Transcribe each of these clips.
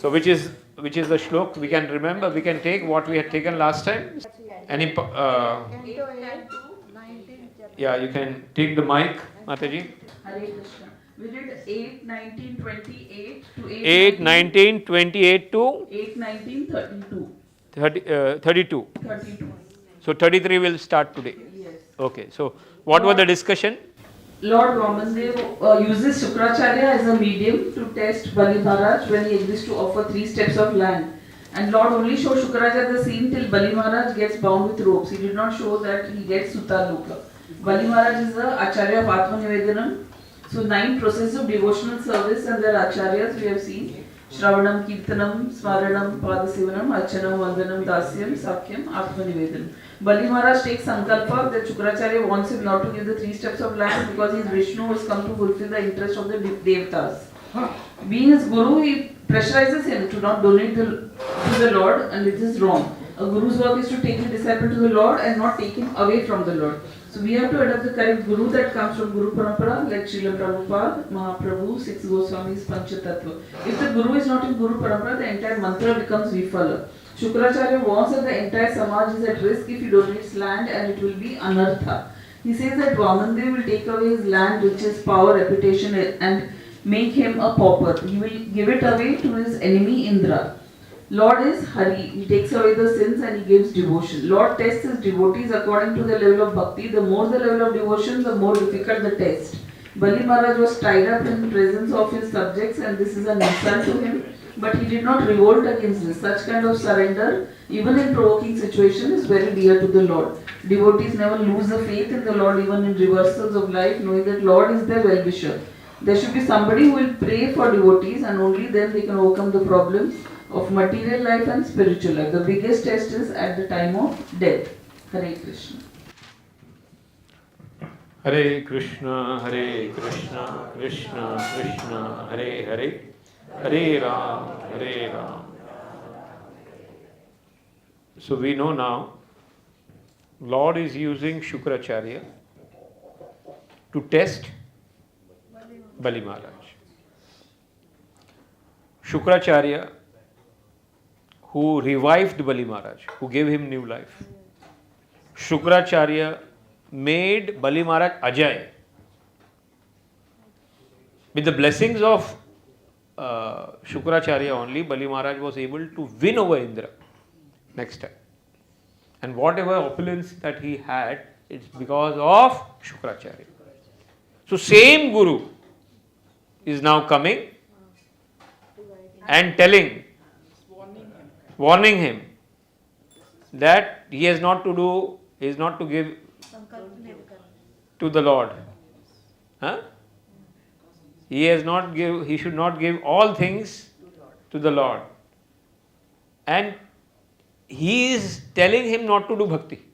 So which is the shlok we can remember? We can take what we had taken last time. Any yeah, you can take the mic, Mataji. Hare Krishna. We did 8, 19, 28 to 8, 19, 28 to 8, 19, 32. 32. 32. So 33 will start today. Yes. Okay. So what was the discussion? Lord Vamandev uses Shukracharya as a medium to test Bali Maharaj when he agrees to offer 3 steps of land. And Lord only shows Shukracharya the scene till Bali Maharaj gets bound with ropes. He did not show that he gets Sutaluka. Bali Maharaj is the Acharya of Atma Nivedanam. So 9 processes of devotional service and their Acharyas we have seen. Shravanam, Kirtanam, Smaranam, Padasevanam, Archanam, Vandanam, Dasyam, Sakyam, Atma Nivedanam. Bali Maharaj takes Sankalpa that Shukracharya wants him not to give the 3 steps of land because he is Vishnu who has come to fulfill the interest of the Devatas. Being his Guru, he pressurizes him to not donate to the Lord, and it is wrong. A Guru's work is to take the disciple to the Lord and not take him away from the Lord. So we have to adopt the correct Guru that comes from Guru Parampara, like Srila Prabhupada, Mahaprabhu, 6 Goswamis, Panchatattva. If the Guru is not in Guru Parampara, the entire mantra becomes Vifala. Shukracharya warns that the entire Samaj is at risk if he donates land and it will be anartha. He says that Vamandev will take away his land, riches, power, reputation and make him a pauper. He will give it away to his enemy Indra. Lord is Hari. He takes away the sins and he gives devotion. Lord tests his devotees according to the level of bhakti. The more the level of devotion, the more difficult the test. Bali Maharaj was tied up in the presence of his subjects and this is an insult to him. But he did not revolt against this. Such kind of surrender, even in provoking situation, is very dear to the Lord. Devotees never lose the faith in the Lord even in reversals of life, knowing that Lord is their well-wisher. There should be somebody who will pray for devotees and only then they can overcome the problems of material life and spiritual life. The biggest test is at the time of death. Hare Krishna. Hare Krishna, Hare Krishna, Krishna Krishna, Hare Hare, Hare Ram, Hare Ram. So we know now, Lord is using Shukracharya to test Bali Maharaj. Shukracharya, who revived Bali Maharaj, who gave him new life. Shukracharya made Bali Maharaj Ajay. With the blessings of Shukracharya only, Bali Maharaj was able to win over Indra next time. And whatever opulence that he had, it's because of Shukracharya. So same Guru is now coming and warning him that he has not to do, he is not to give to the Lord. Huh? He should not give all things to the Lord. And he is telling him not to do bhakti.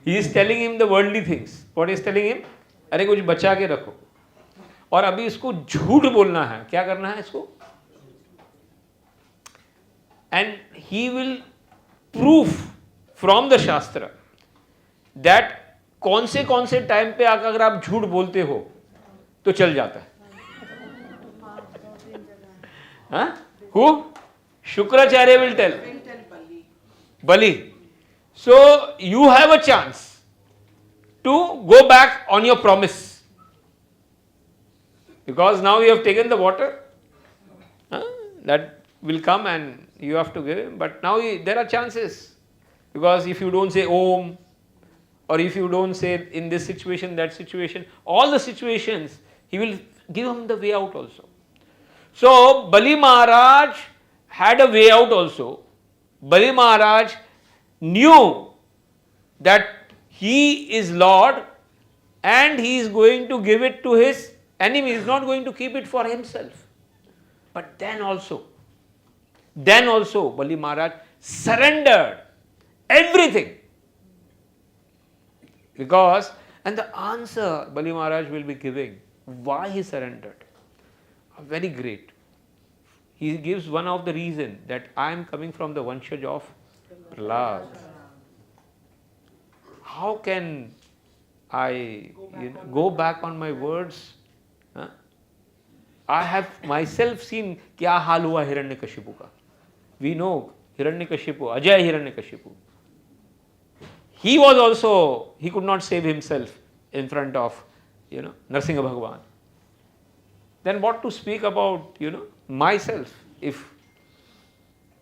He is telling him the worldly things. What is telling him? अरे कुछ बचा के रखो. और अभी इसको झूठ बोलना है. क्या करना है इसको? And he will prove from the Shastra that कौन से टाइम पे आकर अगर आप झूठ बोलते हो तो चल जाता है. हाँ? Who? Shukracharya will tell. Bali. So you have a chance to go back on your promise. Because now you have taken the water. That will come and you have to give him. But now there are chances. Because if you don't say Om, or if you don't say in this situation, that situation, all the situations, he will give him the way out also. So Bali Maharaj had a way out also. Bali Maharaj knew that he is Lord and he is going to give it to his enemy. He is not going to keep it for himself. But then also Bali Maharaj surrendered everything. Because, and the answer Bali Maharaj will be giving, why he surrendered. Very great. He gives one of the reason that I am coming from the Vanshaj of Prahlad. How can I go back on my words? Huh? I have myself seen क्या हाल हुआ हिरण्यकशिपु का. We know Hiranyakashipu, Ajay Hiranyakashipu. He was also, he could not save himself in front of, Narsingha Bhagwan. Then what to speak about, myself?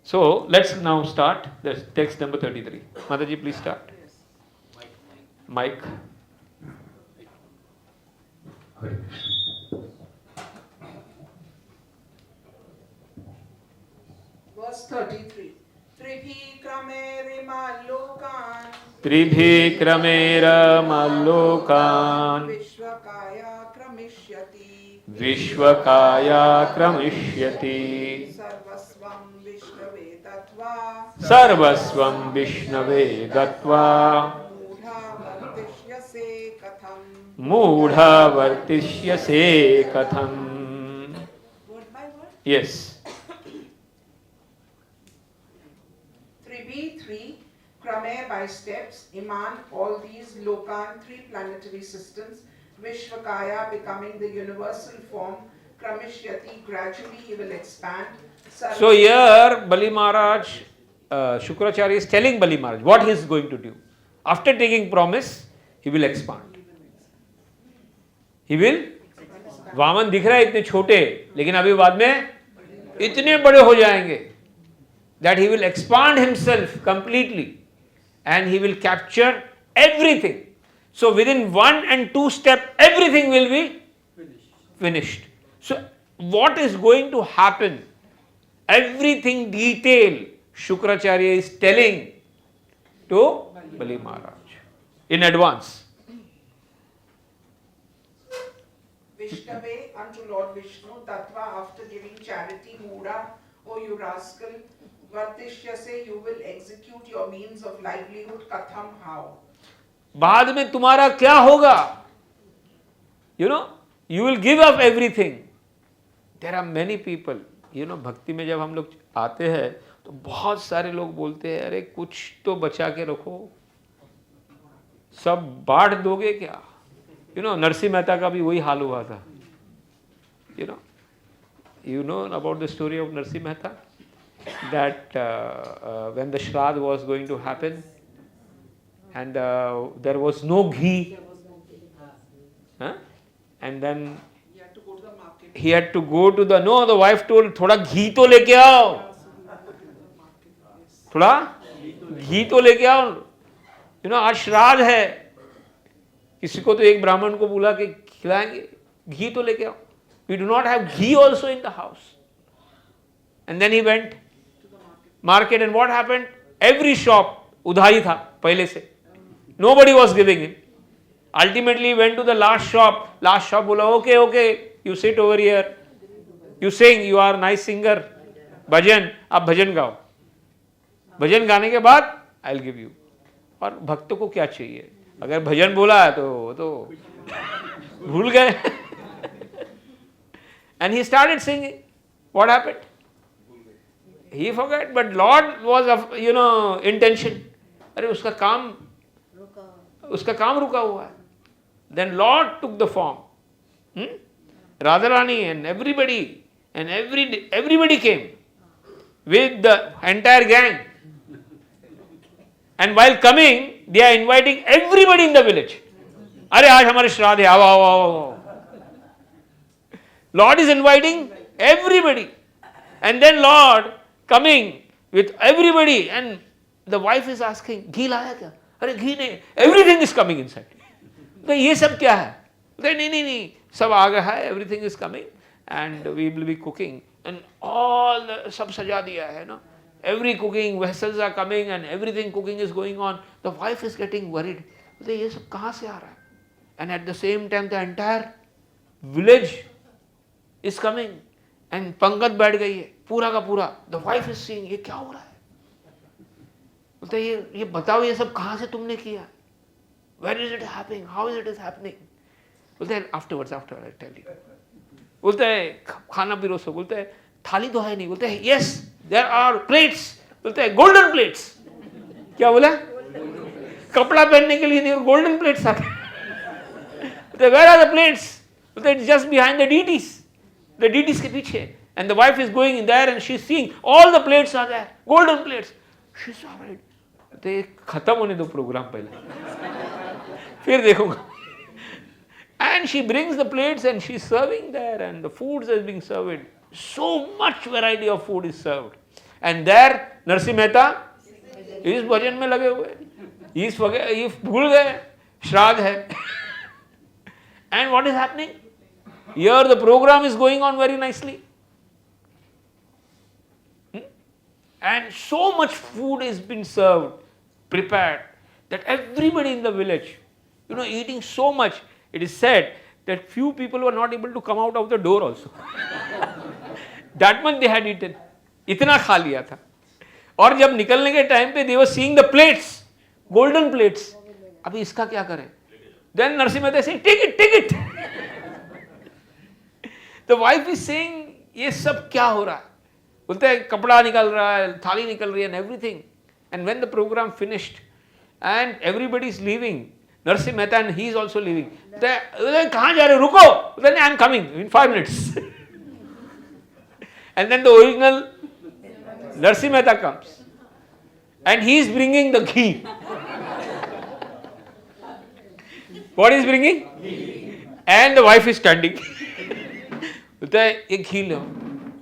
So let's now start. That's text number 33. Mataji, please start. Mike. Verse 33. Tribhi kramera mallokan Vishvakaya kramishyati. Vishvakaya kramishyati Sarvasvam Vishnave Tattva. Sarvasvam Vishnave Gatva Mudha Vartishyase Katham. Mudha Vartishyase Katham. Word by word. Yes. 3B3 Krame by steps, Iman, all these Lokan, 3 planetary systems, Vishvakaya becoming the universal form, Kramishyati, gradually he will expand. So here Bali Maharaj, Shukracharya is telling Bali Maharaj what he is going to do. After taking promise, he will expand. He will, Vaman दिख रहा है इतने छोटे, लेकिन अभी बाद में इतने बड़े हो जाएंगे. That he will expand himself completely and he will capture everything. So within 1 and 2 steps, everything will be finished. So what is going to happen? Everything detail Shukracharya is telling to Bali Maharaj in advance. Vishnave unto Lord Vishnu, Tattva after giving charity, Mudha, O you rascal, Vartishyase, you will execute your means of livelihood, Katham, how? बाद में तुम्हारा क्या होगा? You will give up everything. There are many people, भक्ति में जब हम लोग आते हैं तो बहुत सारे लोग बोलते हैं अरे कुछ तो बचा के रखो, सब बांट दोगे क्या? नरसिंह मेहता का भी वही हाल हुआ था. You know about the story of Narsimha Mehta? That when the Shraddh was going to happen and there was no ghee, and then He had to go to the market. he had to go to the wife told थोड़ा घी तो लेके आओ, थोड़ा घी तो लेके आओ. आज श्राद्ध है, किसी को तो एक ब्राह्मण को बुला के खिलाएंगे, घी तो लेके आओ. We do not have ghee also in the house. And then he went to the market and what happened? Every shop udhari tha pehle se. Nobody was giving him. Ultimately he went to the last shop. Last shop bola, okay, you sit over here. You sing, you are a nice singer. Bhajan, आप भजन गाओ. भजन गाने के बाद I'll give you. और भक्तों को क्या चाहिए? अगर भजन बोला है तो भूल गए. And he started singing. What happened? He forgot, but Lord was of, intention. अरे उसका काम रुका हुआ है. Then Lord took the form. Radharani and everybody came with the entire gang. And while coming, they are inviting everybody in the village. अरे आज हमारे श्राद्ध है, आओ. Lord is inviting everybody. And then Lord coming with everybody and the wife is asking, घी लाया क्या? अरे घी नहीं, everything is coming inside. तो ये सब क्या है? नहीं, सब आ गया है, everything is coming and we will be cooking and all सब सजा दिया है ना. Every cooking vessels are coming and everything cooking is going on. The wife is getting worried. तो ये सब कहाँ से आ रहा है? And at the same time the entire village is coming and पंगत बैठ गई है पूरा का पूरा. The wife is seeing, ये क्या हो रहा है? बोलते ये बताओ ये सब कहाँ से तुमने किया? Where is it happening? How is it happening? बोलते हैं afterwards I tell you. बोलते हैं खाना पिरोसो. बोलते हैं थाली तो है नहीं. बोलते हैं yes there are plates. बोलते हैं golden plates. क्या बोला? कपड़ा पहनने के लिए नहीं, golden plates आते हैं. बोलते हैं where are the plates? बोलते हैं just behind the deities. the deities के पीछे, and the wife is going in there and she's seeing all the plates are there, golden plates. She's worried. तो खत्म होने दो प्रोग्राम पहले, फिर देखूंगा. And she brings the plates and she's serving there, and the foods is being served. So much variety of food is served. And there Narsimha Mehta इस भजन में लगे हुए, ये भूल गए श्राद्ध है. And what is happening? Here the program is going on very nicely. And so much food is been served, prepared, that everybody in the village, eating so much. It is said that few people were not able to come out of the door also. That much they had eaten. इतना खा लिया था. और जब निकलने के time पे they were seeing the plates, golden plates. अभी इसका क्या करें? Then Narsimha Mehta saying, take it. The wife is saying, ये सब क्या हो रहा है? बोलते हैं कपड़ा निकल रहा है, थाली निकल रही है, and everything. And when the program finished and everybody is leaving, Narsimha Mehta and he is also leaving. कहाँ जा रहे हो? रुको. Then I am coming in 5 minutes. And then the original Narsimha Mehta comes, and he is bringing the ghee. What is bringing? Ghee. And the wife is standing. बोलता है एक घी लो.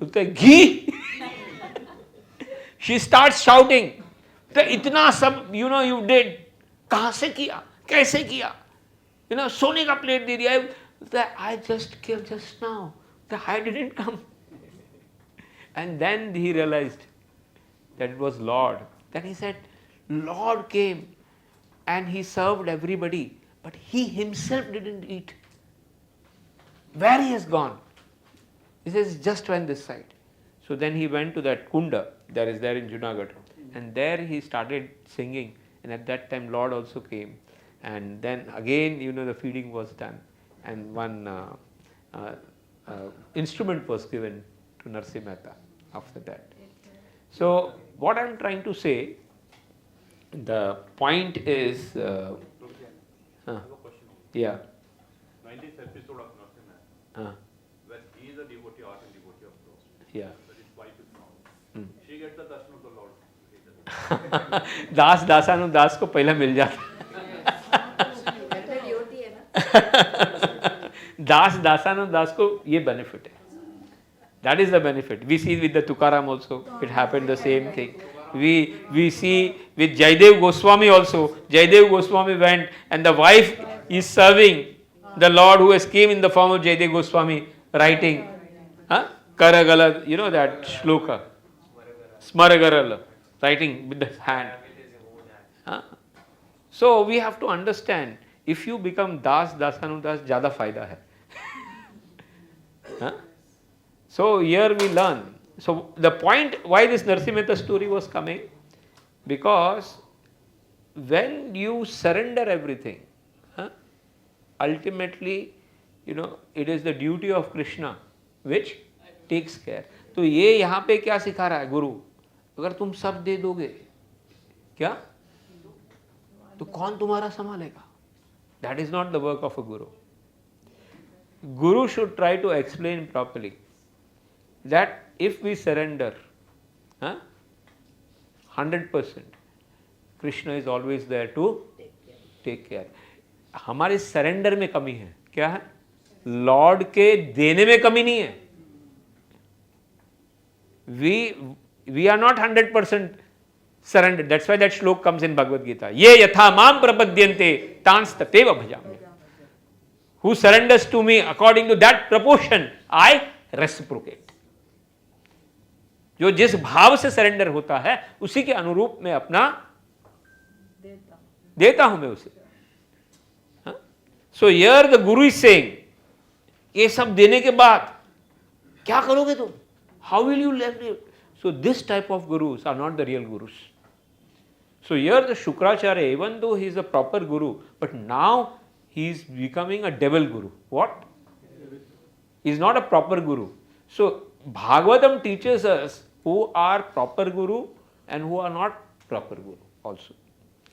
बोलता है घी. She starts shouting. इतना सब you did. कहाँ से किया? कैसे किया? सोने का प्लेट दे दिया. I just came just now. I didn't come. And then he realized that it was Lord. Then he said, Lord came and he served everybody, but he himself didn't eat. Where he has gone? He says, just went this side. So then he went to that kunda that is there in Junagadh, and there he started singing, and at that time Lord also came, and then again the feeding was done, and one instrument was given to Narsimha Mehta after that. So what I am trying to say, the point is, yeah. 90th episode of Narsimha, when he is a devotee, ardent devotee of Lord, yeah. but his wife is found. She gets the darshan of the Lord. दास दासानुदास को पहले मिल जाता. दास दासानुदास को ये benefit है. That is the benefit. We see with the Tukaram also, it happened the same thing. We see with Jaidev Goswami also. Jaidev Goswami went and the wife is serving the Lord who has came in the form of Jaidev Goswami, writing Karagala, that shloka, Smaragarala, writing with the hand. So we have to understand, if you become Das, Dasanudas, ज़्यादा फायदा है. So here we learn. So the point why this Narsimha Mehta story was coming, because when you surrender everything, ultimately, it is the duty of Krishna which takes care. तो ये यहाँ पे क्या सिखा रहा है गुरु? अगर तुम सब दे दोगे, क्या? तो कौन तुम्हारा संभालेगा? That is not the work of a guru. Guru should try to explain properly that if we surrender 100%, Krishna is always there to take care. हमारे सरेंडर में कमी है. क्या है? लॉर्ड के देने में कमी नहीं है. We are not 100% surrendered. That's why that shlok comes in Bhagavad Gita. Ye yatha mam prapadyante tans tateva bhajami. Who surrenders to me according to that proportion, I reciprocate. जो जिस भाव से सरेंडर होता है उसी के अनुरूप में अपना देता हूं मैं उसे. So here the guru is saying, ये सब देने के बाद क्या करोगे तुम? How will you live it? So this type of gurus are not the real gurus. So here the Shukracharya, even though he is a proper guru, but now he is becoming a devil guru. What? He is not a proper guru. So Bhagavatam teaches us who are proper guru and who are not proper guru also.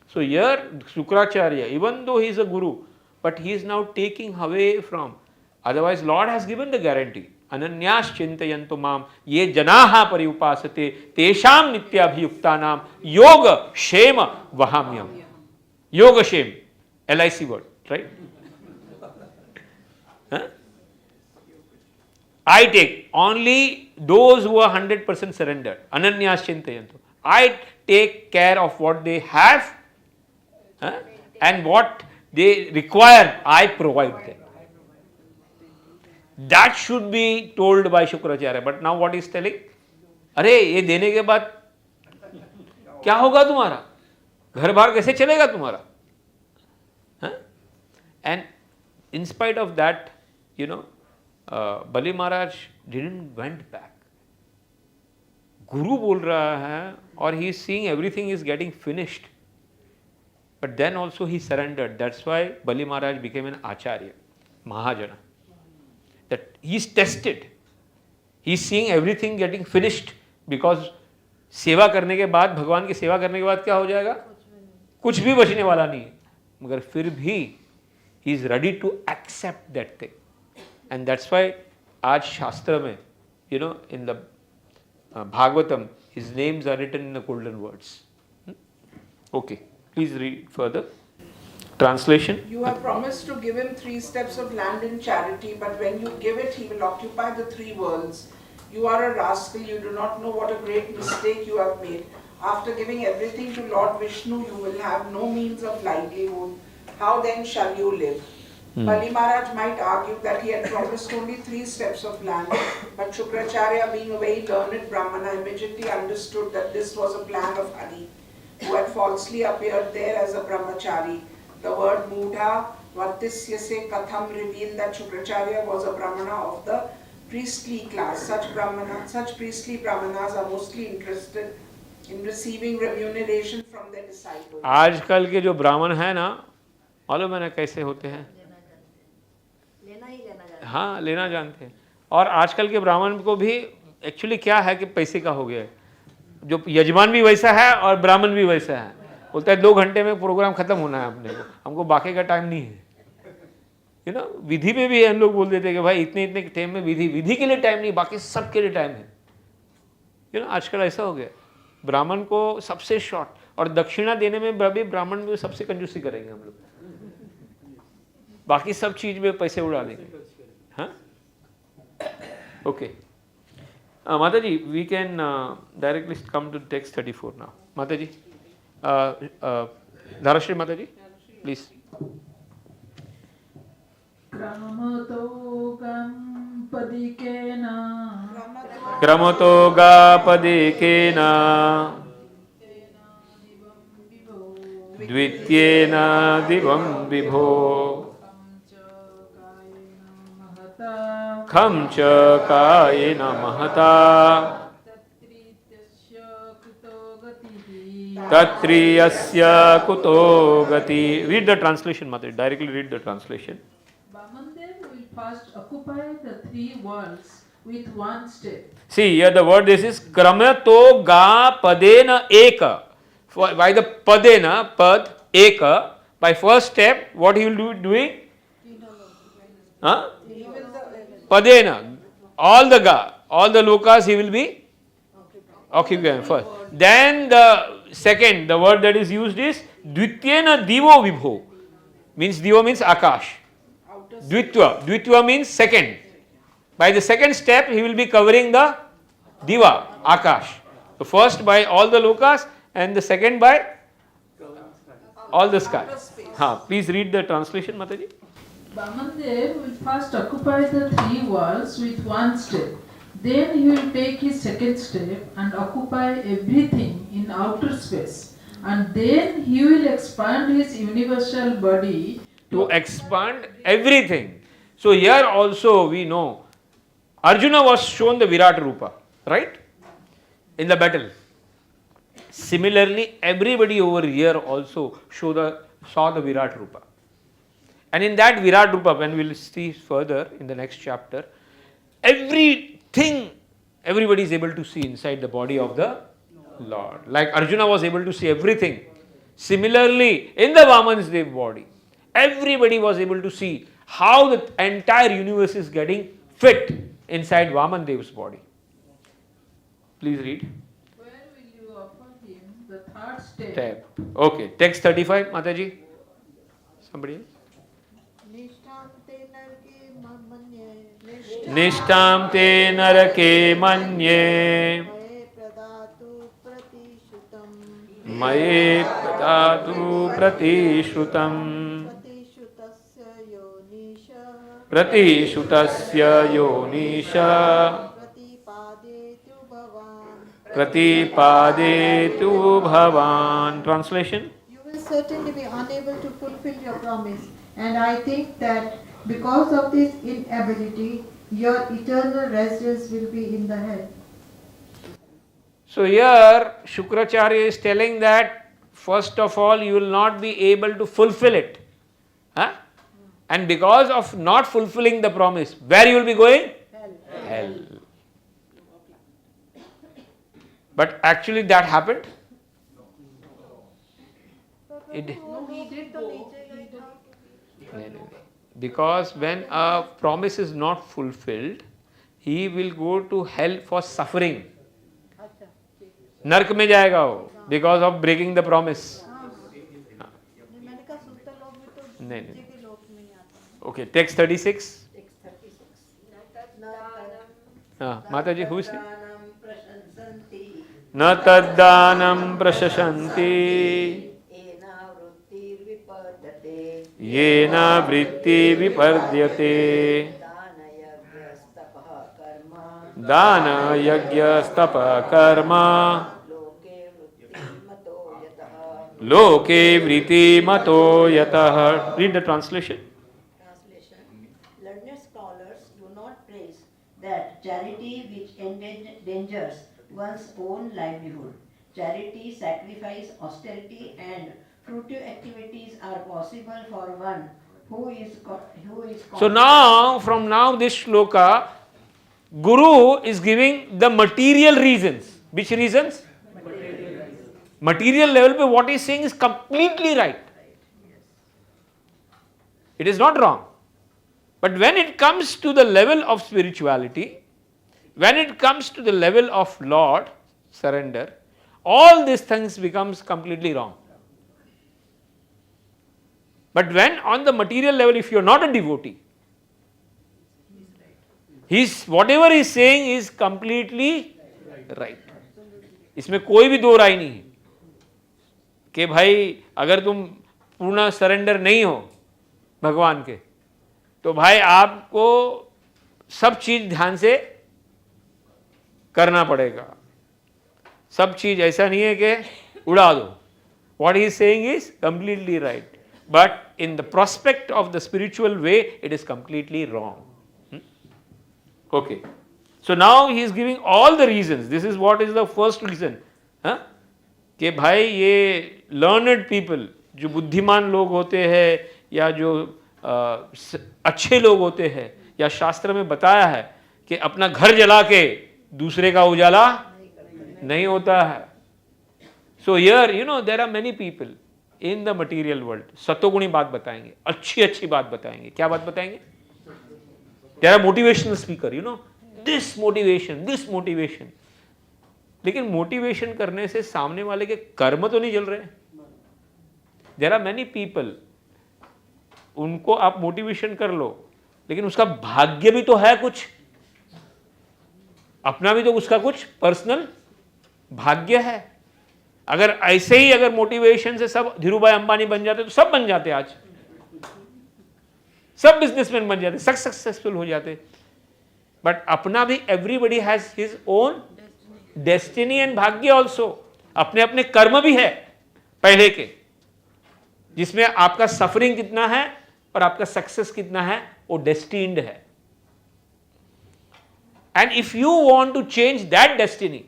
So here Shukracharya, even though he is a guru, but he is now taking away from, otherwise Lord has given the guarantee. अनन्यास चिंतयन्तु माम ये जनाः पर्युपासते तेषां नित्याभियुक्तानां योग क्षेम वहाम्यहम्. Yoga shame, LIC word, right? Huh? I take only those who are 100% surrendered. Ananyas chintayantu. I take care of what they have, huh? And what they require, I provide them. That should be told by Shukracharya. But now what he is telling? अरे ये देने के बाद क्या होगा तुम्हारा? घर बार कैसे चलेगा तुम्हारा? And in spite of that, Bali Maharaj didn't went back. Guru बोल रहा है और he is seeing everything is getting finished. But then also he surrendered. That's why Bali Maharaj became an Acharya, Mahajana. That he is tested. He is seeing everything getting finished because सेवा करने के बाद, भगवान की सेवा करने के बाद क्या हो जाएगा? कुछ भी बचने वाला नहीं है. मगर फिर भी he is ready to accept that thing. And that's why आज शास्त्र में, in the Bhagavatam, his names are written in the golden words. Okay, please read further. Translation. You have promised to give him 3 steps of land in charity, but when you give it, he will occupy the 3 worlds. You are a rascal, you do not know what a great mistake you have made. After giving everything to Lord Vishnu, you will have no means of livelihood. How then shall you live? Bali Maharaj might argue that he had promised only 3 steps of land, but Shukracharya, being a very learned Brahmana, immediately understood that this was a plan of Hari, who had falsely appeared there as a brahmachari. The word Mudha Vartisyase Katham revealed that Shukracharya was a Brahmana of the priestly class. Such priestly Brahmanas are mostly interested in receiving remuneration from their disciples. आजकल के जो ब्राह्मण है ना, मालूम है ना कैसे होते हैं? हाँ, लेना जानते हैं. और आजकल के ब्राह्मण को भी एक्चुअली क्या है कि पैसे का हो गया है. जो यजमान भी वैसा है और ब्राह्मण भी वैसा है. बोलता है 2 घंटे में प्रोग्राम खत्म होना है अपने को, हमको बाकी का टाइम नहीं है. विधि में भी हम लोग बोल देते हैं कि भाई इतने इतने टाइम में विधि के लिए टाइम नहीं, बाकी सब के लिए टाइम है. आजकल ऐसा हो गया. ब्राह्मण को सबसे शॉर्ट, और दक्षिणा देने में भी ब्राह्मण में सबसे कंजूसी करेंगे हम लोग. बाकी सब चीज में पैसे उड़ा देंगे. हाँ, ओके. माता जी, we can directly come to text 34 now. माता जी, धाराश्री माता जी, प्लीज. क्रमतो गापदिकेन द्वितीयेन दिवं विभो खं च कायेन महता तत्रियस्य कुतो गति. Read the translation, Mother. Directly read the translation. Vamandev will first occupy the 3 worlds with 1 step. See, here the word this is kramato ga padena eka. By the padena, pad, eka, by first step, what he will do doing? Huh? Padena, all the ga, all the lokas he will be occupying first. Then the second, the word that is used is dvityena divo vibho. Means divo means akash. Dvitva means second. By the second step, he will be covering the diva, akash. The first by all the lokas and the second by all the sky. Please read the translation, Mataji. Vamandev will first occupy the 3 worlds with 1 step. Then he will take his second step and occupy everything in outer space. And then he will expand his universal body to expand everything. So here also we know Arjuna was shown the Virat Rupa, right? In the battle. Similarly, everybody over here also saw the Virat Rupa. And in that Virat Rupa, when we will see further in the next chapter, everything everybody is able to see inside the body of the Lord. Like Arjuna was able to see everything. Similarly, in the Vamansdev body, everybody was able to see how the entire universe is getting fit inside Vaman Dev's body. Please read. Where will you offer him the third step? Step. Okay. Text 35, Mataji. Somebody else? Nishtam te narake manye maye pradatu pratishrutam pratishutasya yonisha pratipadetu bhavan. Translation? You will certainly be unable to fulfill your promise, and I think that because of this inability, your eternal residence will be in the hell. So here Shukracharya is telling that first of all you will not be able to fulfill it. Huh? And because of not fulfilling the promise, where you will be going? Hell. But actually that happened? It did. No, he did go. Because when a promise is not fulfilled, he will go to hell for suffering. नर्क में जाएगा वो because of breaking the promise. नहीं. Okay, text 36. Mataji, who is it? न तद्दानं प्रशसन्ति येन वृत्ति विपर्यते दान यज्ञ स्तप कर्म लोके वृत्ति मतो यतः. Read the translation. Learned scholars do not praise that charity which endangers one's own livelihood. Charity, sacrifice, austerity and fruitive activities are possible for one who is So now, from now this shloka, Guru is giving the material reasons. Which reasons? Material level pe what he is saying is completely right. It is not wrong. But when it comes to the level of spirituality, when it comes to the level of Lord, surrender, all these things becomes completely wrong. But when on the material level, if you are not a devotee, whatever he is saying is completely right. इसमें कोई भी दो राय नहीं है कि भाई अगर तुम पूर्ण सरेंडर नहीं हो भगवान के तो भाई आपको सब चीज ध्यान से करना पड़ेगा. सब चीज ऐसा नहीं है कि उड़ा दो. What he is saying is completely right. But in the prospect of the spiritual way, it is completely wrong. Okay. So now he is giving all the reasons. This is what is the first reason. कि भाई ये learned people, जो बुद्धिमान लोग होते हैं या जो अच्छे लोग होते हैं, या शास्त्र में बताया है कि अपना घर जला के दूसरे का उजाला नहीं होता है. So here, there are many people in the material world. सतोगुणी बात बताएंगे, अच्छी बात बताएंगे. क्या बात बताएंगे? There are motivational speaker, this motivation. लेकिन मोटिवेशन करने से सामने वाले के कर्म तो नहीं जल रहे. There are many people, उनको आप मोटिवेशन कर लो, लेकिन उसका भाग्य भी तो है कुछ, अपना भी तो उसका कुछ पर्सनल भाग्य है. अगर ऐसे ही अगर मोटिवेशन से सब धीरूभाई अंबानी बन जाते तो सब बन जाते, आज सब बिजनेसमैन बन जाते, सक्सेसफुल हो जाते. बट अपना भी everybody has his own destiny and भाग्य ऑल्सो. अपने अपने कर्म भी है पहले के, जिसमें आपका सफरिंग कितना है और आपका सक्सेस कितना है वो डेस्टिन्ड है. And if you want to change that destiny,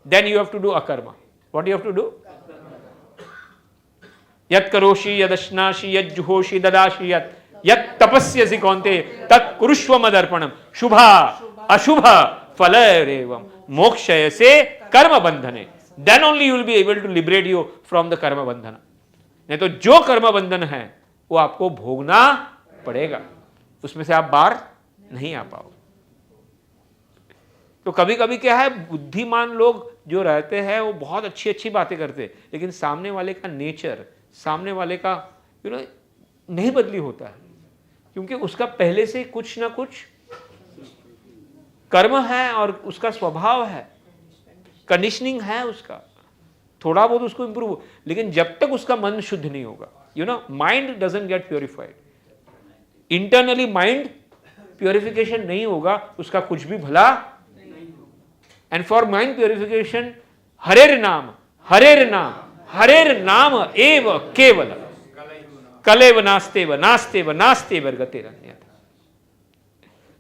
then you have to do akarma. What do you have to do? Yat karoshi yadashnashi yat juhoshi dadashi yat tapasyasi kaunte tat kurushva madarpanam shubha ashubha phalarevam mokshayase karma bandhane. Then only you will be able to liberate you from the karma bandhana. नहीं तो जो कर्म बंधन है वो आपको भोगना पड़ेगा, उसमें से आप बाहर नहीं आ पाओ. तो कभी कभी क्या है, बुद्धिमान लोग जो रहते हैं वो बहुत अच्छी अच्छी बातें करते हैं, लेकिन सामने वाले का नेचर, सामने वाले का नहीं बदली होता है, क्योंकि उसका पहले से कुछ ना कुछ कर्म है और उसका स्वभाव है, कंडीशनिंग है उसका, थोड़ा बहुत उसको इंप्रूव, लेकिन जब तक उसका मन शुद्ध नहीं होगा, mind doesn't get purified, internally mind purification नहीं होगा, उसका कुछ भी भला। एंड फॉर माइंड प्योरिफिकेशन हरेर नाम एव केवल कलेव नास्तेव नास्तेव नास्तेव गतिरन्यथा।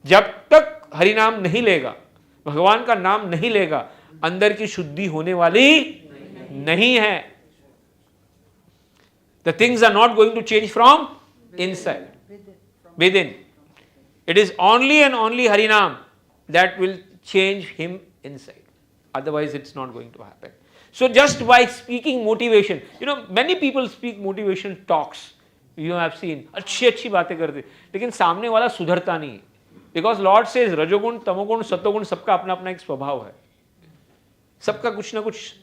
जब तक हरि नाम नहीं लेगा, भगवान का नाम नहीं लेगा, अंदर की शुद्धि होने वाली नहीं है। The things are not going to change from inside, within. It is only and only Harinam that will change him inside. Otherwise, it's not going to happen. So, just by speaking motivation, many people speak motivation talks. You have seen, अच्छी बातें करते, लेकिन सामने वाला सुधरता नहीं, because Lord says रजोगुण, तमोगुण, सत्वगुण सबका अपना अपना एक स्वभाव है, सबका कुछ ना कुछ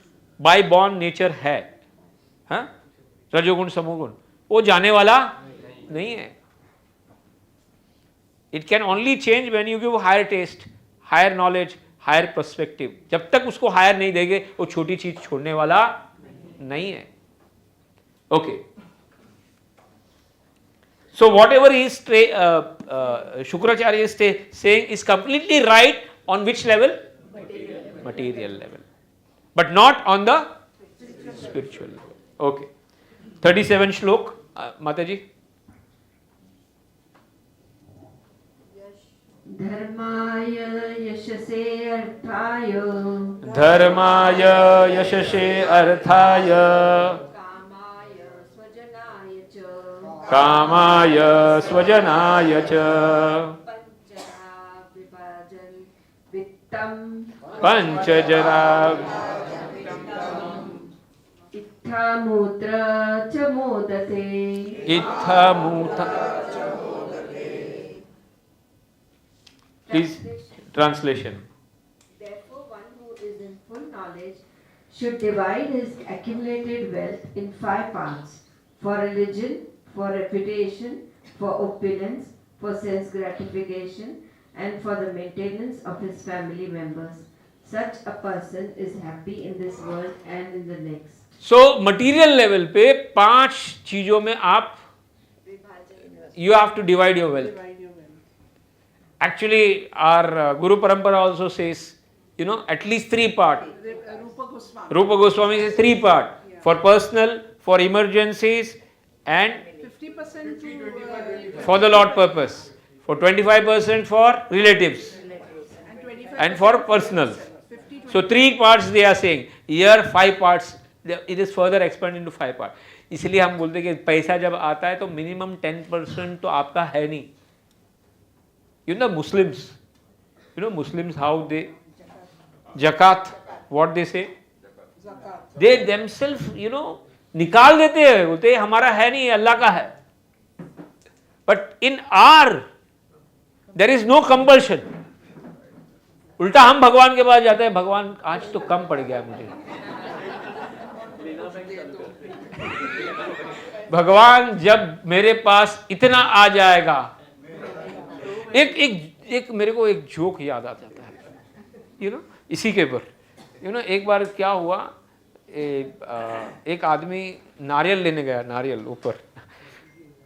बाय बॉर्न नेचर है, हाँ? रजोगुण समोगुण वो जाने वाला नहीं है। It can only change when you give higher taste, higher knowledge, higher perspective. जब तक उसको हायर नहीं देंगे वो छोटी चीज छोड़ने वाला नहीं है। Okay, so what ever is Shukracharya is saying is completely right on which level? Material level, but not on the spiritual level. Okay, 37 shlok, Mataji. धर्माय यशसे अर्थाय धर्माय यशसे अर्थाय कामाय स्वजनाय च पंचजरा इत्थामूत्र च मोदते इत्थामूत्र। Please, translation. Therefore, one who is in full knowledge should divide his accumulated wealth in 5 parts: for religion, for reputation, for opulence, for sense gratification, and for the maintenance of his family members. Such a person is happy in this world and in the next. So, material level पे 5 चीजों में आप you have to divide your wealth. Actually, our Guru Parampara also says, at least 3 parts. Rupa Goswami says 3 parts. For personal, for emergencies, and 50% to for the Lord purpose. For 25% for relatives. And for personal. So 3 parts they are saying. Here 5 parts. It is further expanded into 5 parts. इसलिए हम बोलते हैं कि पैसा जब आता है तो मिनिमम 10% तो आपका है नहीं. Muslims, Muslims how they zakat, what they say, they themselves निकाल देते हैं, बोलते हैं हमारा है नहीं, अल्लाह का है. But in our there is no compulsion. उल्टा हम भगवान के पास जाते हैं, भगवान आज तो कम पड़ गया मुझे. भगवान जब मेरे पास इतना आ जाएगा. एक मेरे को एक जोक याद आ जाता है, इसी के ऊपर. एक बार क्या हुआ, एक आदमी नारियल लेने गया, नारियल ऊपर,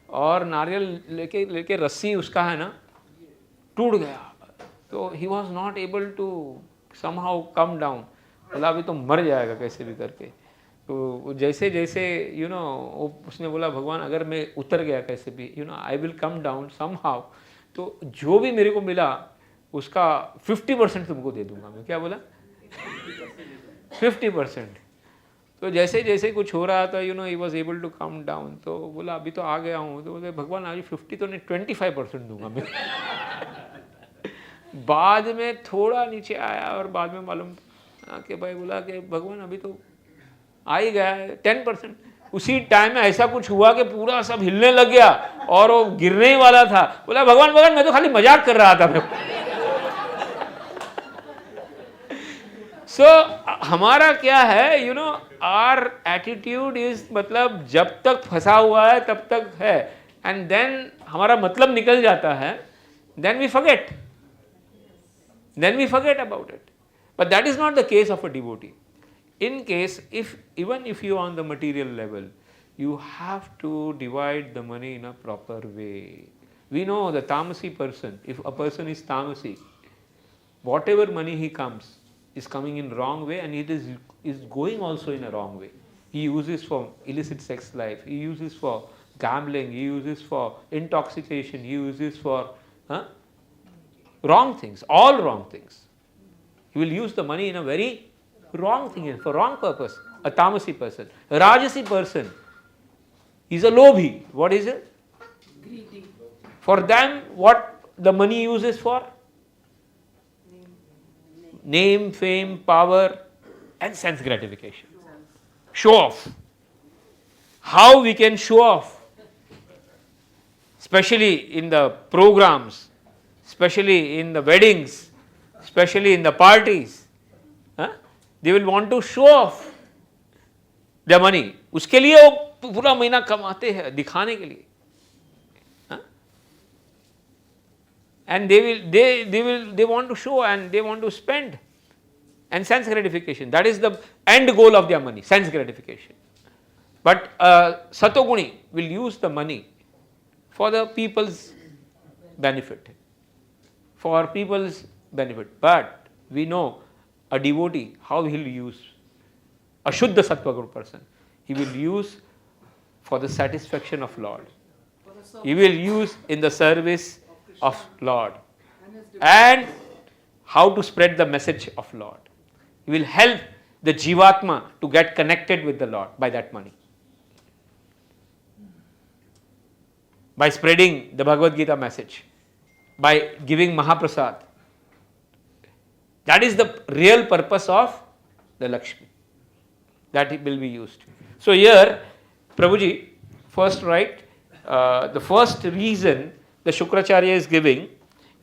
और नारियल लेके रस्सी उसका है ना टूट गया. तो he was not able to somehow come down. बोला अभी तो मर जाएगा कैसे भी करके. तो जैसे जैसे उसने बोला भगवान अगर मैं उतर गया कैसे भी, I will come down somehow, तो जो भी मेरे को मिला उसका 50% तुमको दे दूंगा मैं. क्या बोला? 50%. तो जैसे जैसे कुछ हो रहा था, he was able to come down. तो बोला अभी तो आ गया हूँ. तो बोले भगवान अभी 50 तो नहीं 25% दूंगा मैं. बाद में थोड़ा नीचे आया और बाद में मालूम कि भाई बोला कि भगवान अभी तो आ ही गया है 10%. उसी टाइम में ऐसा कुछ हुआ कि पूरा सब हिलने लग गया और वो गिरने ही वाला था. बोला भगवान मैं तो खाली मजाक कर रहा था. सो हमारा क्या है, you know, are attitude is, मतलब जब तक फंसा हुआ है तब तक है, एंड देन हमारा मतलब निकल जाता है, then we forget, about it. But that is not the case of a devotee. In case, even if you are on the material level, you have to divide the money in a proper way. We know the tamasi person, if a person is tamasi, whatever money he comes is coming in wrong way, and it is going also in a wrong way. He uses for illicit sex life, he uses for gambling, he uses for intoxication, he uses for wrong things, all wrong things. He will use the money in a very wrong thing, for wrong purpose. A tamasi person. A rajasi person is a lobhi. What is it? Greedy. For them, what the money uses for? Name, fame, power, and sense gratification. Show off. How we can show off? Especially in the programs, especially in the weddings, especially in the parties. They will want to show off their money. उसके लिए वो पूरा महीना कमाते हैं दिखाने के लिए. And they want to show, and they want to spend, and sense gratification. That is the end goal of their money, sense gratification. But Satoguni will use the money for the people's benefit, But we know a devotee, how he will use, a Shuddha Sattva Guru person, he will use for the satisfaction of Lord. He will use in the service of Lord, and how to spread the message of Lord. He will help the Jivatma to get connected with the Lord by that money. By spreading the Bhagavad Gita message, by giving Mahaprasad. That is the real purpose of the Lakshmi, that it will be used. So here, Prabhuji, first write, the first reason the Shukracharya is giving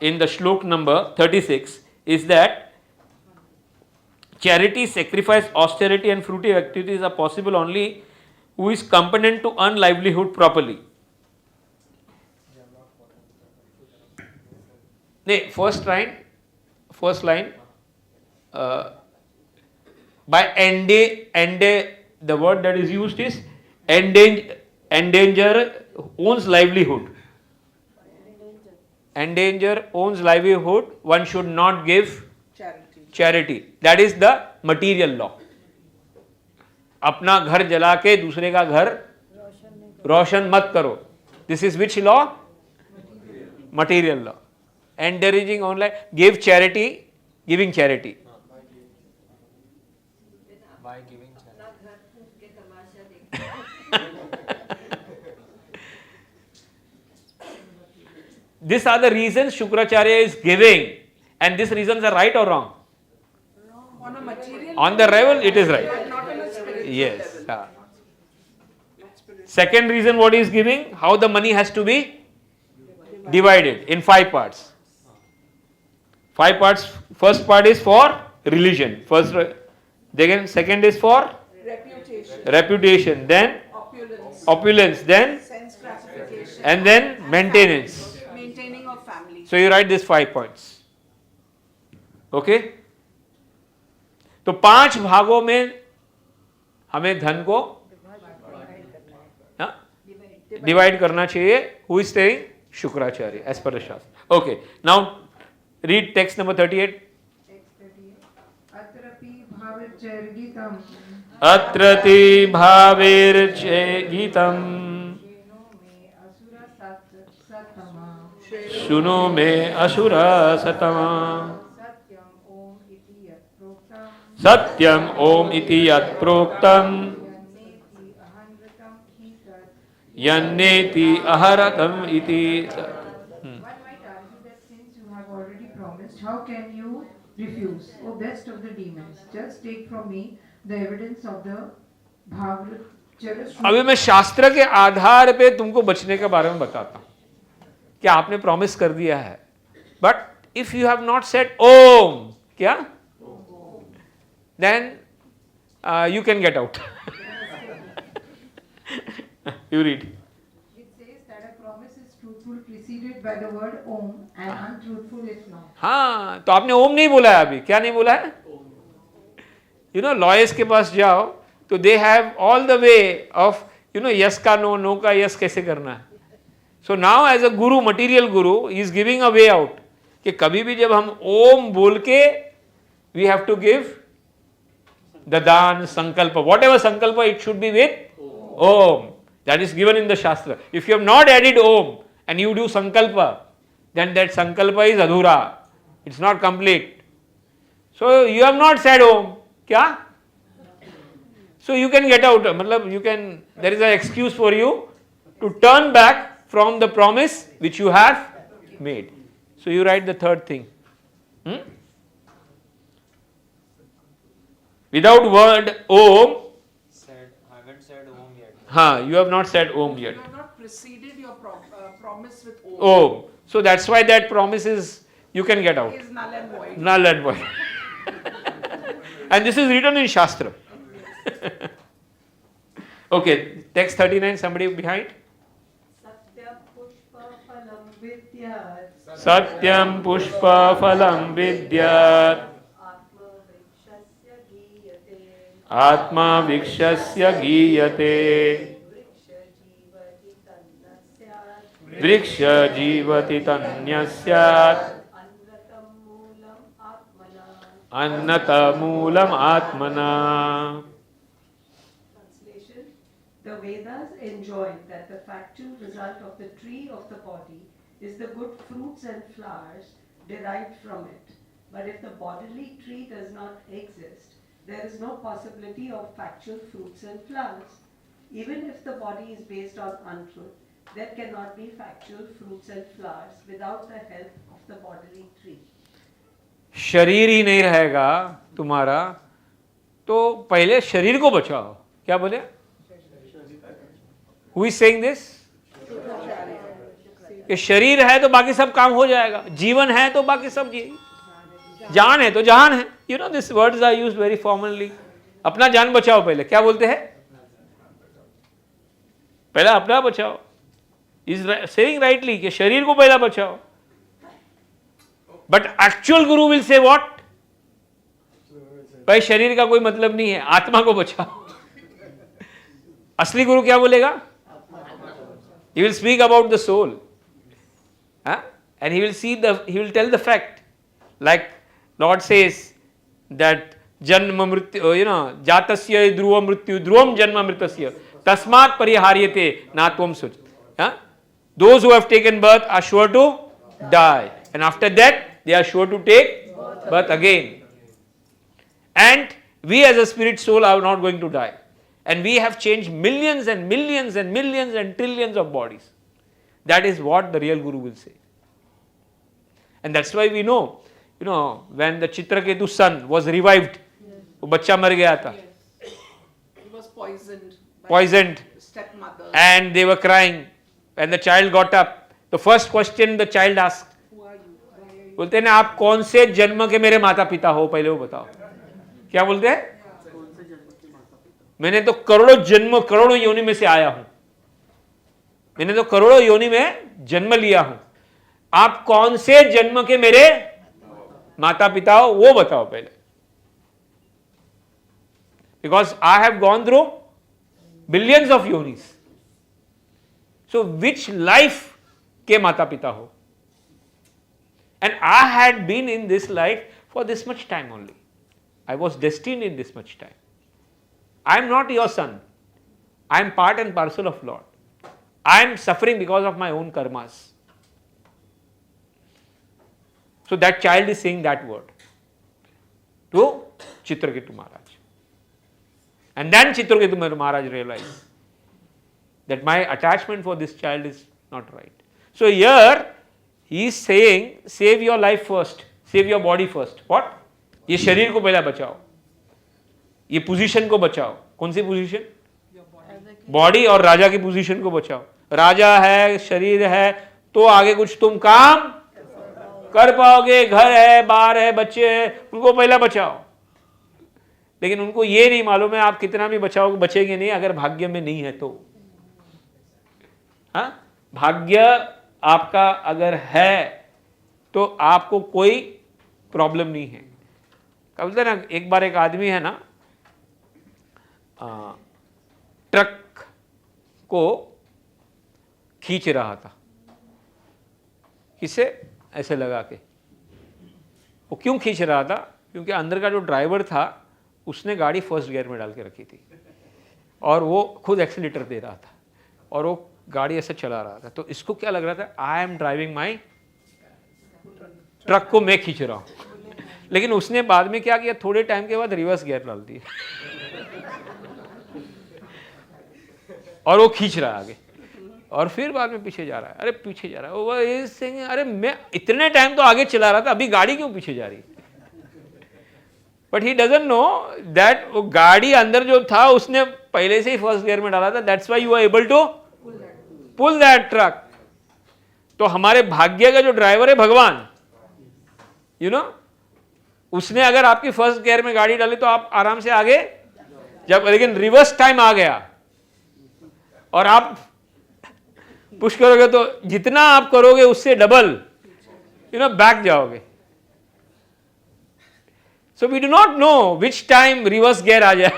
in the shlok number 36 is that charity, sacrifice, austerity and fruitive activities are possible only who is competent to earn livelihood properly. First line, by the word that is used is endanger owns livelihood. Endanger owns livelihood, one should not give charity. That is the material law. अपना घर जला के दूसरे का घर रोशन मत करो. This is which law? Material law. Encouraging only, give charity, giving charity. By giving charity. These are the reasons Shukracharya is giving, and these reasons are right or wrong? On a material On the level, it is right. not on a spiritual Yes. level. Second reason what he is giving, how the money has to be divided in 5 parts. 5 parts. First part is for religion. Then second is for reputation. Then opulence. Then Sense gratification. and then maintenance. Maintaining of family. So you write these 5 points. Okay? तो 5 भागों में हमें धन को divide करना चाहिए. Who is saying? Shukracharya, as per the Shastra. Okay. Now read text number 38. अत्रति भावेर्गीतम् शुनो मे असुरा सतमा सत्यम ओम इति यत् प्रोक्तम् यन्नेति अहरतम इति. One might argue that since you have already promised, how can you refuse? O best of the demons, just take from me the evidence of the Bhagavad Gita. अभी मैं शास्त्र के आधार पे तुमको बचने के बारे में बताता हूं कि आपने प्रॉमिस कर दिया है. But if you have not said Om, क्या then you can get out. You read. It says that a promise is truthful preceded by the word Om and untruthful if not. हाँ, तो आपने ओम नहीं बोला है अभी, क्या नहीं बोला है? You know, lawyers के पास जाओ तो they have all the way of, you know, yes का no, no का yes कैसे करना है. So now as a guru, material guru, he is giving a way out. कि कभी भी जब हम ओम बोल के we have to give the dan, sankalpa, whatever sankalpa, it should be with om. That is given in the Shastra. If you have not added om and you do sankalpa, then that sankalpa is adhura. It's not complete. So you have not said om. Kya? So you can get out. Matlab you can, there is an excuse for you to turn back from the promise which you have made. So you write the third thing. Without word om, I haven't said Om yet. you have not said om yet. You have not preceded your promise with Om. Om. So that's why that promise is, you can get out. Is null and void. Null and void. And this is written in Shastra. Okay, text 39, somebody behind? Satyam pushpa phalam vidyat Atma vikshasya giyate Vriksha jivati tanyasyat Annata moolam atmana. Translation. The Vedas enjoin that the factual result of the tree of the body is the good fruits and flowers derived from it. But if the bodily tree does not exist, there is no possibility of factual fruits and flowers. Even if the body is based on untruth, there cannot be factual fruits and flowers without the help of the bodily tree. शरीर ही नहीं रहेगा तुम्हारा तो पहले शरीर को बचाओ. क्या बोले? Who is saying this? कि शरीर है तो बाकी सब काम हो जाएगा, जीवन है तो बाकी सब जान है तो जहान है. You know, these words are used very formally. अपना जान बचाओ पहले. क्या बोलते हैं? पहले अपना बचाओ. Is saying rightly कि शरीर को पहला बचाओ. But actual guru will say what? भाई शरीर का कोई मतलब नहीं है, आत्मा को बचाओ. असली गुरु क्या बोलेगा? He will speak about the soul, and he will tell the fact. Like Lord says that janma mrityu, jatasya dhruvam mrityu, dhruvam janma mritasya, tasmat pariharyate natvam such. Those who have taken birth are sure to die, and after that they are sure to take birth again. And we as a spirit soul are not going to die. And we have changed millions and millions and millions and trillions of bodies. That is what the real guru will say. And that's why we know, when the Chitraketu son was revived, वो बच्चा मर गया था. He was poisoned. Poisoned. Stepmother. And they were crying. When the child got up, the first question the child asked, Who are you? Why are you? बोलते हैं ना आप कौन से जन्म के मेरे माता पिता हो, पहले वो बताओ. क्या बोलते हैं? मैंने तो करोड़ों योनि में से आया हूं. मैंने तो करोड़ों योनि में जन्म लिया हूं. आप कौन से जन्म के मेरे माता पिता हो वो बताओ पहले. Because I have gone through billions of yonis. So which life के माता पिता हो? And I had been in this life for this much time only. I was destined in this much time. I am not your son. I am part and parcel of Lord. I am suffering because of my own karmas. So that child is saying that word to Chitraketu Maharaj. And then Chitraketu Maharaj realized that my attachment for this child is not right. So here he is saying, save your life first, save your body first. What? ये शरीर को पहला बचाओ, ये position को बचाओ. कौन सी position? Body और राजा की पोजीशन को बचाओ. राजा है, शरीर है, तो आगे कुछ तुम काम कर पाओगे. घर है, बार है, बच्चे है, उनको पहला बचाओ. लेकिन उनको ये नहीं मालूम है आप कितना भी बचाओगे बचेंगे नहीं अगर भाग्य में नहीं है तो। हाँ, भाग्य आपका अगर है तो आपको कोई प्रॉब्लम नहीं है। क्या बोलते हैं ना, एक बार एक आदमी है ना ट्रक को खींच रहा था, किसे ऐसे लगा के। वो क्यों खींच रहा था? क्योंकि अंदर का जो ड्राइवर था उसने गाड़ी फर्स्ट गियर में डाल के रखी थी और वो खुद एक्सीलेटर दे रहा था और वो गाड़ी ऐसे चला रहा था। तो इसको क्या लग रहा था, I am driving my truck को मैं खींच रहा हूं। लेकिन उसने बाद में क्या किया, थोड़े टाइम के बाद रिवर्स गियर डाल दिए और वो खींच रहा है आगे और फिर बाद में पीछे जा रहा है। अरे पीछे जा रहा है वो इज सेइंग, अरे मैं इतने टाइम तो आगे चला रहा था, अभी गाड़ी क्यों पीछे जा रही है? But he doesn't know that वो गाड़ी अंदर जो था उसने पहले से ही फर्स्ट गियर में डाला था। That's why you are able to pull that truck. तो हमारे भाग्य का जो ड्राइवर है भगवान, यू नो, उसने अगर आपकी फर्स्ट गियर में गाड़ी डाली तो आप आराम से आगे जब, लेकिन रिवर्स टाइम आ गया और आप पुश करोगे तो जितना आप करोगे उससे डबल यू नो बैक जाओगे। So we do not know which time reverse gear आ जाए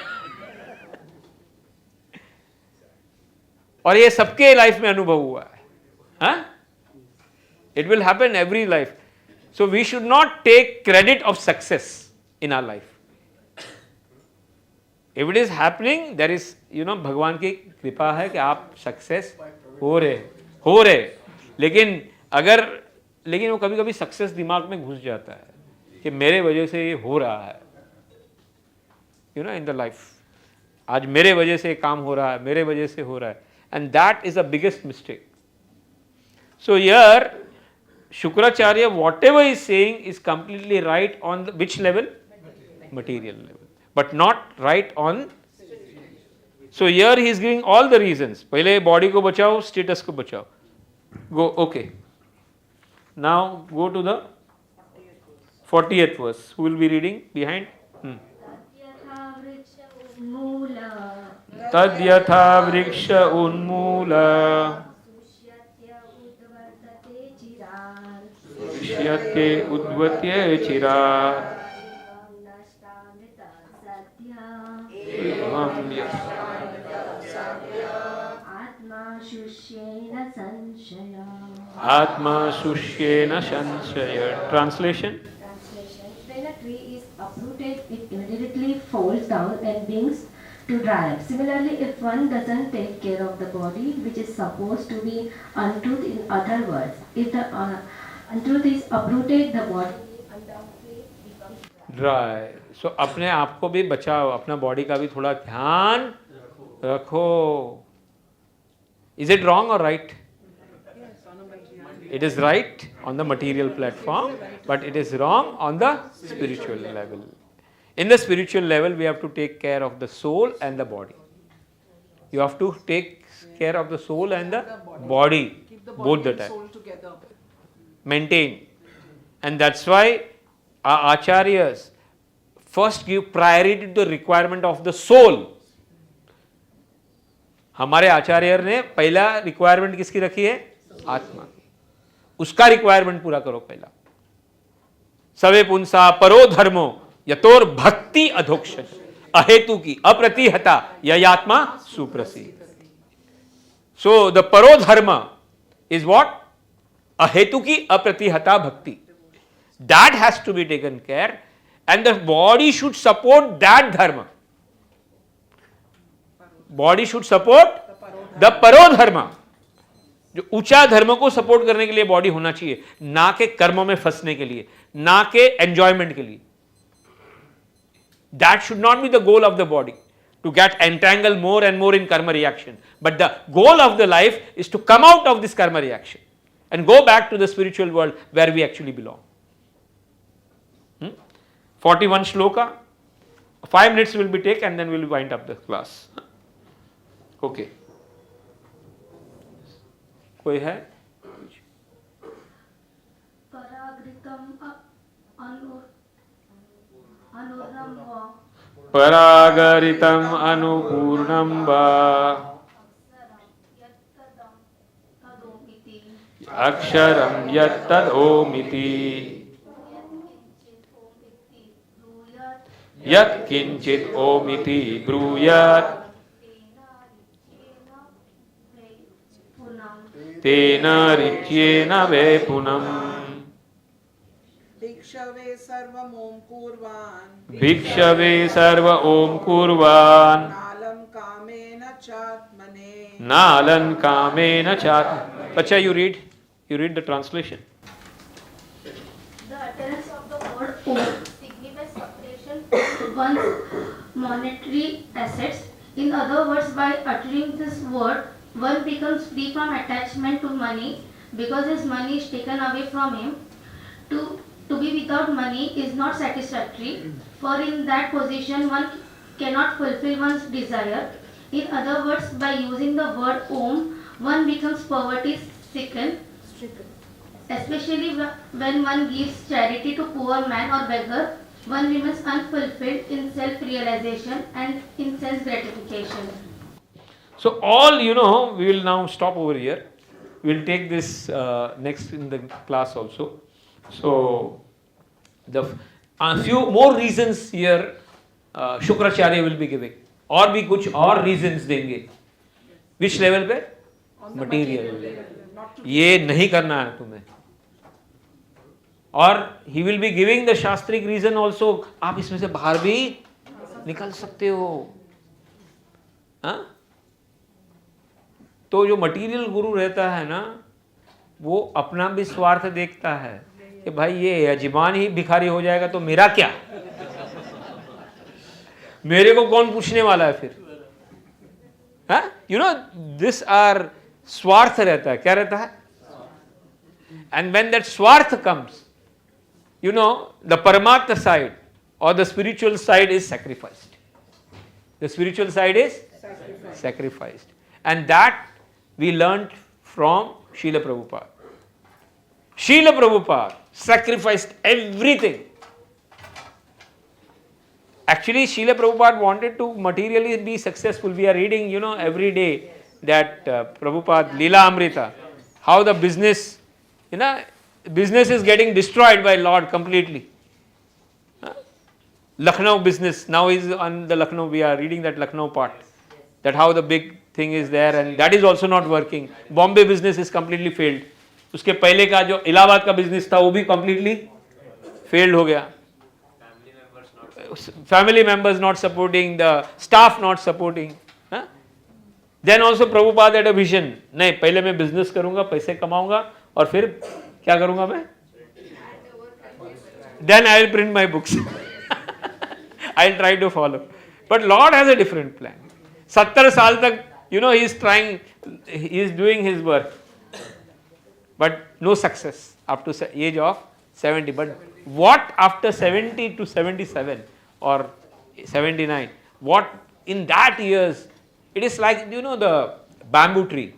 और ये सबके लाइफ में अनुभव हुआ है। It will happen every life. So we should not take credit of success in our life. If it is happening there is you know भगवान की कृपा है कि आप सक्सेस हो रहे। लेकिन वो कभी कभी सक्सेस दिमाग में घुस जाता है कि मेरे वजह से ये हो रहा है, you know, in the life. आज मेरे वजह से काम हो रहा है, मेरे वजह से हो रहा है, and that is the biggest mistake. So here Shukracharya whatever is saying is completely right on which level, material level, but not right on. So here he is giving all the reasons. पहले body को बचाओ, status को बचाओ, go okay. Now go to the 40th verse. Who will be reading behind? Tad yatha vriksha unmula Shyate udvatye chirat Atma shushena sanshaya. Translation? When a tree is uprooted, it immediately falls down and begins to dry up. Similarly, if one doesn't take care of the body, which is supposed to be untruth in other words, if the untruth is uprooted, the body undoubtedly becomes dry. So अपने आप को भी बचाओ, अपना body का भी थोड़ा ध्यान रखो। Is it wrong or right? It is right on the material platform, but it is wrong on the spiritual level. In the spiritual level, we have to take care of the soul and the body. You have to take care of the soul and the body, Keep the both body the and time. soul together. Maintain. And that's why our acharyas first give priority to the requirement of the soul. हमारे आचार्य ने पहला requirement किसकी रखी है? आत्मा की। उसका requirement पूरा करो पहला। सवे पुंसा परो धर्मो यतोर भक्ति अधोक्षज अहेतु की अप्रतिहता ययात्मा सुप्रसिद्ध। सो द परो धर्म इज व्हाट? अहेतु की अप्रतिहता भक्ति। That has to be taken care and the body should support that dharma. Body should support the परो धर्म। जो ऊंचा धर्म को सपोर्ट करने के लिए बॉडी होना चाहिए, ना के कर्मों में फंसने के लिए, ना के एंजॉयमेंट के लिए। That should not be the goal of the body to get entangle more and more in karma reaction, but the goal of the life is to come out of this karma reaction and go back to the spiritual world where we actually belong. 41 shloka, 5 minutes will be take and then we will wind up the class. Okay. कोई है? परागृतम अनुरम्भ परागरितम अनुपूर्णम वा अक्षरम यत्तदोमिति यत्किंचित ओमिति ब्रूयात् तेन रिच्येन वै पुनम्। भिक्षवे सर्वम् ओम कुर्वान् भिक्षवे सर्व ओम कुर्वान् नालं कामेन चात्मने नालन कामेन चात्। अच्छा, you read the translation. The utterance of the word Om signifies separation from one's monetary assets. In other words, by uttering this word, one becomes free from attachment to money because his money is taken away from him. To be without money is not satisfactory, for in that position one cannot fulfill one's desire. In other words, by using the word Om, one becomes poverty stricken, especially when one gives charity to poor man or beggar. One remains unfulfilled in self-realization and in sense gratification. So all, we will now stop over here. We will take this next in the class also. So a few more reasons here Shukracharya will be giving. और भी कुछ और reasons देंगे. Which level पे? Material. ये नहीं करना है तुम्हें. और he will be giving the शास्त्रिक reason also. आप इसमें से बाहर भी निकल सकते हो. हाँ? तो जो मटीरियल गुरु रहता है ना, वो अपना भी स्वार्थ देखता है कि भाई ये यजमान ही भिखारी हो जाएगा तो मेरा क्या, मेरे को कौन पूछने वाला है फिर. दिस आर स्वार्थ रहता है. क्या रहता है? एंड व्हेन दैट स्वार्थ कम्स, द परमात्मा साइड और the spiritual side is sacrificed. The spiritual side is sacrificed. And that we learned from Srila Prabhupada. Srila Prabhupada sacrificed everything. Actually, Srila Prabhupada wanted to materially be successful. We are reading, every day that Prabhupada Leela Amrita, how the business is getting destroyed by Lord completely. Lucknow business, now is on the Lucknow, we are reading that Lucknow part, that how the big thing is there and that is also not working. Bombay business is completely failed. उसके पहले का जो इलाहाबाद का business था वो भी completely failed हो गया. Family members not supporting, the staff not supporting. Then also Prabhupada had a vision. नहीं, पहले मैं बिजनेस करूंगा, पैसे कमाऊंगा और फिर क्या करूंगा मैं? Then I will print my books. I will try to follow. But Lord has a different plan. 70 साल तक he is trying, he is doing his work, but no success up to age of 70. But what after 70 to 77 or 79, what in that years, it is like, the bamboo tree.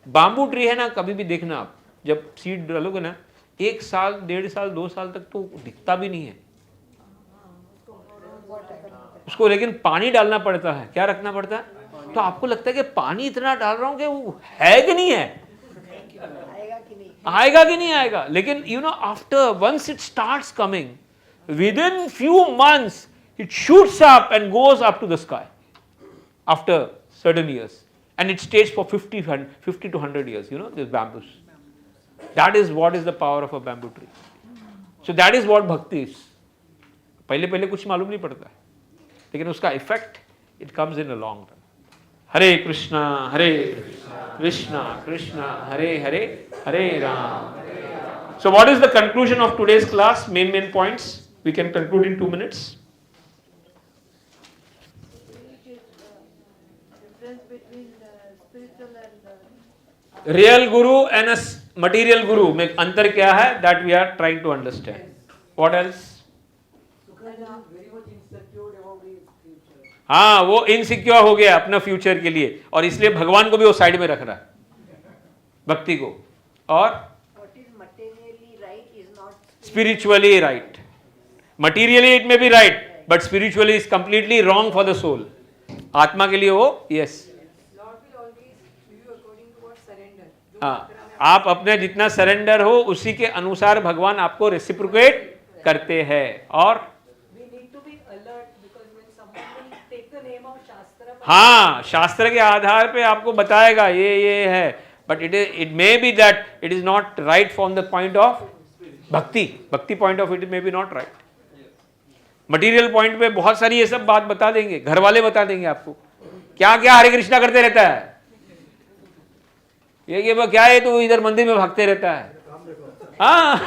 Bamboo tree है ना, कभी भी देखना आप, जब seed डालोगे ना, 1 साल, 1.5 साल, 2 साल तक तो दिखता भी नहीं है उसको, लेकिन पानी डालना पड़ता है. क्या रखना पड़ता है? तो आपको लगता है कि पानी इतना डाल रहा हूं कि वो है कि नहीं है, आएगा कि नहीं आएगा. लेकिन after once it starts coming, within few months it shoots up and goes up to the sky after certain years, and it stays for 50 to 100 years. This bamboos. That is what is the power of a bamboo tree. So that is what bhakti is. पहले कुछ मालूम नहीं पड़ता है, लेकिन उसका effect it comes in a long run. Hare Krishna, Krishna Krishna, Hare Hare, Hare Ram. So what is the conclusion of today's class? Main points. We can conclude in 2 minutes. Difference between the spiritual and the Real guru and a material guru में अंतर क्या है? That we are trying to understand. What else? हाँ, वो insecure हो गया अपना future के लिए, और इसलिए भगवान को भी वो साइड में रख रहा है, भक्ति को. और spiritually right, materially it may be right, but spiritually is completely wrong for the soul. आत्मा के लिए वो यस. हाँ, आप अपने जितना सरेंडर हो उसी के अनुसार भगवान आपको रेसिप्रोकेट करते हैं. और हाँ, शास्त्र के आधार पे आपको बताएगा ये है, but it may be that it is not right from the point of bhakti point of it may be not right. Material point पे बहुत सारी ये सब बात बता देंगे, घर वाले बता देंगे आपको क्या क्या हरे कृष्णा करते रहता है, ये क्या है तो इधर मंदिर में भागते रहता है. हाँ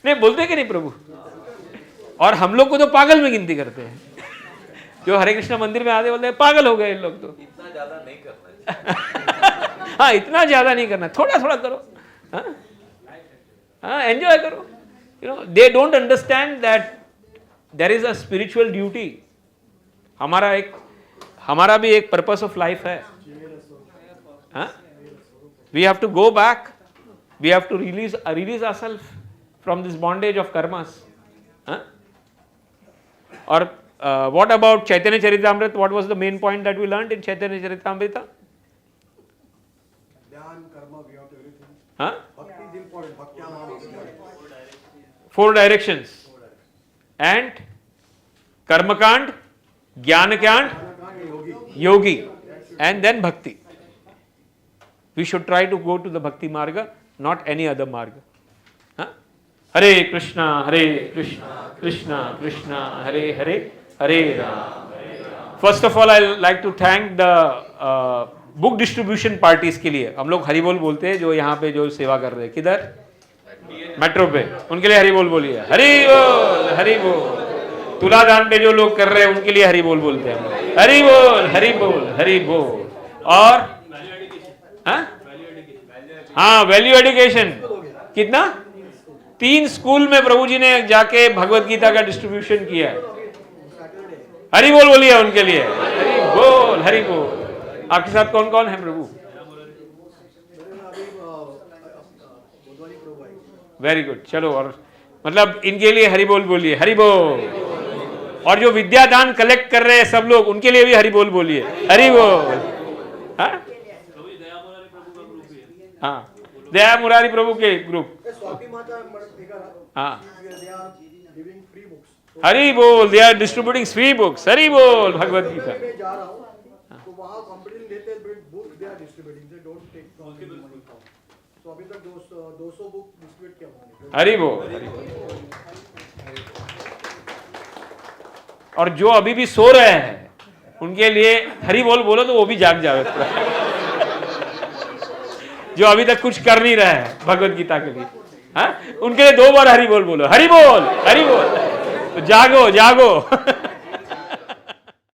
नहीं बोलते कि नहीं प्रभु. और हम लोग को तो पागल में गिनती करते हैं, जो हरे कृष्णा मंदिर में आते बोलते हैं पागल हो गए इन लोग. तो इतना ज्यादा नहीं करना. हाँ, इतना ज्यादा नहीं करना, थोड़ा थोड़ा करो. हाँ, एंजॉय करो. You know, they don't understand that there is a spiritual duty. हमारा भी एक पर्पस ऑफ लाइफ है. We have to go back, we have to release ourselves from this bondage of karmas. और what about Chaitanya Charitamrita? What was the main point that we learned in Chaitanya Charitamrita? Dhyan, karma, we have to everything. Huh? Bhakti is important. Bhakti 4 directions. And Karmakand, Jnanakand, Yogi, and then Bhakti. We should try to go to the Bhakti Marga, not any other Marga. Huh? Hare Krishna, Krishna Krishna, Hare Hare, Hare Ram. First of all, I like to thank the book distribution parties के लिए. हम लोग हरि बोल बोलते हैं, जो यहाँ पे जो सेवा कर रहे हैं, किधर मेट्रो पे, उनके लिए हरि बोल बोलिए. हरि बोल, हरि बोल. तुलादान पे जो लोग कर रहे हैं उनके लिए हरि बोल बोलते हैं. हरि बोल, हरि बोल, हरि बोल. और हाँ, वैल्यू एजुकेशन कितना 3 स्कूल में प्रभु जी ने जाके भगवत गीता का डिस्ट्रीब्यूशन किया है. हरि बोल बोलिए उनके लिए. हरि बोल, हरि बोल. आपके साथ कौन कौन है प्रभु? Very good. चलो, और मतलब इनके लिए हरि बोल बोलिए. हरि बोल. और जो विद्यादान कलेक्ट कर रहे हैं सब लोग, उनके लिए भी हरि बोल बोलिए. हरि बोल. हाँ, दया मुरारी प्रभु के ग्रुप. हाँ, हरि बोल. They are distributing free books. Hari बोल. भगवत गीता. अभी तक 200 बुक डिस्ट्रीब्यूट किया हमने. हरि बोल, हरि बोल. और जो अभी भी सो रहे हैं उनके लिए हरि बोल बोलो तो वो भी जाग जावे. जो अभी तक कुछ कर नहीं रहे हैं भगवत गीता के लिए, हाँ, उनके लिए 2 बार हरि बोल बोलो. हरि बोल, हरि बोल. तो जागो, जागो.